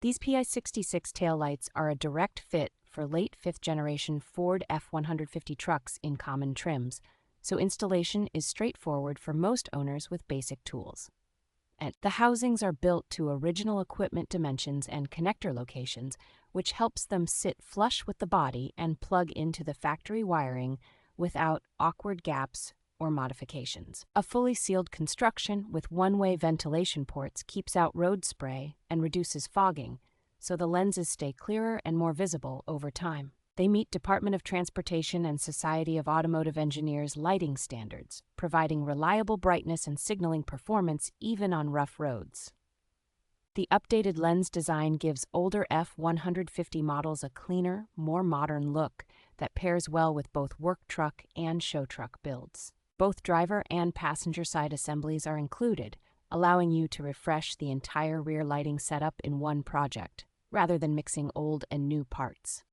These PI66 tail lights are a direct fit for late fifth-generation Ford F150 trucks in common trims, so installation is straightforward for most owners with basic tools. And the housings are built to original equipment dimensions and connector locations, which helps them sit flush with the body and plug into the factory wiring without awkward gaps or modifications. A fully sealed construction with one-way ventilation ports keeps out road spray and reduces fogging, so the lenses stay clearer and more visible over time. They meet Department of Transportation and Society of Automotive Engineers lighting standards, providing reliable brightness and signaling performance even on rough roads. The updated lens design gives older F150 models a cleaner, more modern look that pairs well with both work truck and show truck builds. Both driver and passenger side assemblies are included, allowing you to refresh the entire rear lighting setup in one project, rather than mixing old and new parts.